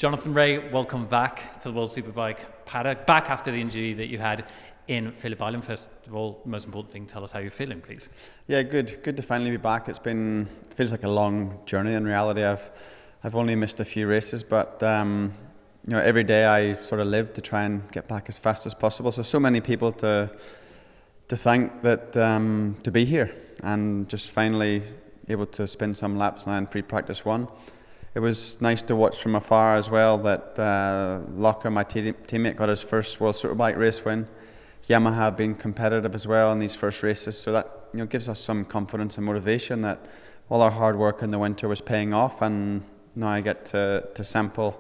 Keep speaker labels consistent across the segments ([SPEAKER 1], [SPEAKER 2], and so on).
[SPEAKER 1] Jonathan Ray, welcome back to the WorldSBK paddock, back after the injury that you had in Phillip Island. First of all, the most important thing, tell us how you're feeling, please.
[SPEAKER 2] Yeah, good to finally be back. It feels like a long journey. In reality, I've only missed a few races, but every day I sort of live to try and get back as fast as possible. So many people to thank that to be here and just finally able to spin some laps now in pre-practice one. It was nice to watch from afar as well that Locker, my teammate, got his first World Superbike race win. Yamaha have been competitive as well in these first races, so that gives us some confidence and motivation that all our hard work in the winter was paying off, and now I get to sample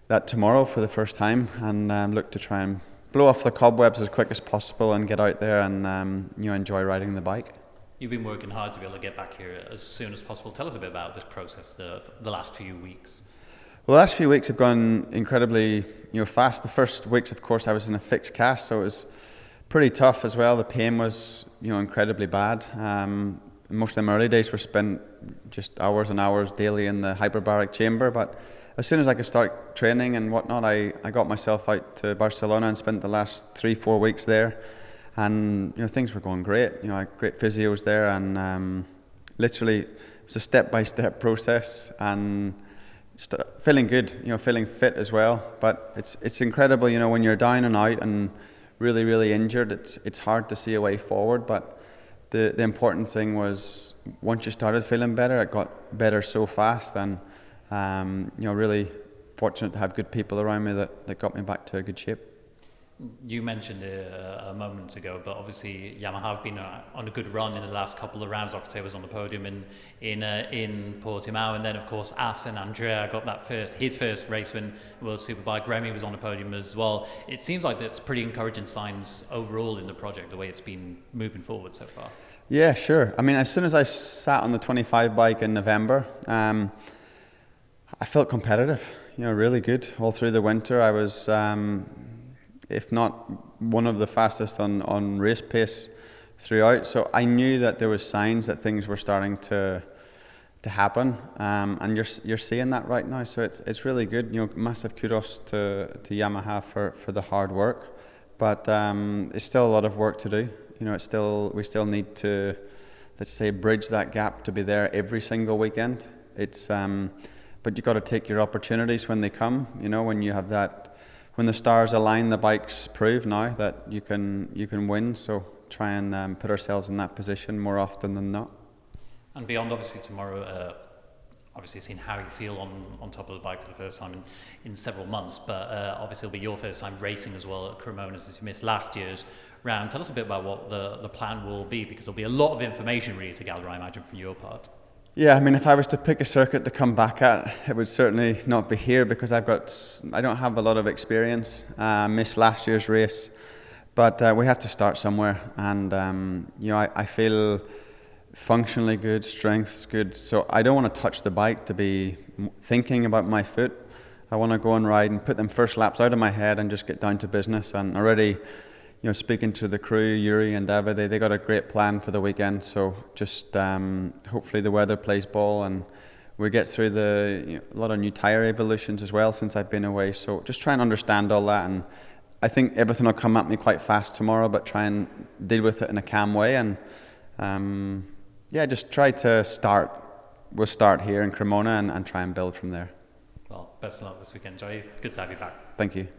[SPEAKER 2] that tomorrow for the first time and look to try and blow off the cobwebs as quick as possible and get out there and enjoy riding the bike.
[SPEAKER 1] You've been working hard to be able to get back here as soon as possible. Tell us a bit about this process, the last few weeks.
[SPEAKER 2] Well, the last few weeks have gone incredibly fast. The first weeks, of course, I was in a fixed cast, so it was pretty tough as well. The pain was incredibly bad. Most of them early days were spent just hours and hours daily in the hyperbaric chamber, but as soon as I could start training and whatnot, I got myself out to Barcelona and spent the last 3-4 weeks there. And things were going great. I had great physios there, and literally it was a step-by-step process, and feeling good. Feeling fit as well. But it's incredible. When you're down and out and really injured, it's hard to see a way forward. But the important thing was once you started feeling better, it got better so fast, and really fortunate to have good people around me that got me back to a good shape.
[SPEAKER 1] You mentioned it a moment ago, but obviously Yamaha have been on a good run in the last couple of rounds. Octave was on the podium in Portimao, and then of course As and Andrea got his first race win World Superbike. Remy was on the podium as well. It seems like that's pretty encouraging signs overall in the project, the way it's been moving forward so far.
[SPEAKER 2] Yeah, sure. I mean, as soon as I sat on the 25 bike in November, I felt competitive. Really good all through the winter. I was. If not one of the fastest on race pace throughout. So I knew that there was signs that things were starting to happen, and you're seeing that right now. So it's really good. Massive kudos to Yamaha for the hard work, but it's still a lot of work to do. We still need to, let's say, bridge that gap to be there every single weekend. But you got to take your opportunities when they come. When you have that. When the stars align, the bikes prove now that you can win. So try and put ourselves in that position more often than not.
[SPEAKER 1] And beyond, obviously tomorrow, obviously seeing how you feel on top of the bike for the first time in several months. But obviously it'll be your first time racing as well at Cremona, since you missed last year's round. Tell us a bit about what the plan will be, because there'll be a lot of information really to gather, I imagine, from your part.
[SPEAKER 2] Yeah, I mean, if I was to pick a circuit to come back at, it would certainly not be here, because I don't have a lot of experience. Missed last year's race, but we have to start somewhere. And I feel functionally good, strength's good, so I don't want to touch the bike to be thinking about my foot. I want to go and ride and put them first laps out of my head and just get down to business. And already, speaking to the crew, Yuri and David, they got a great plan for the weekend. So just hopefully the weather plays ball and we get through a lot of new tyre evolutions as well since I've been away. So just try and understand all that, and I think everything will come at me quite fast tomorrow, but try and deal with it in a calm way. And just try to start. We'll start here in Cremona and try and build from there.
[SPEAKER 1] Well, best of luck this weekend, Joey. Good to have you back.
[SPEAKER 2] Thank you.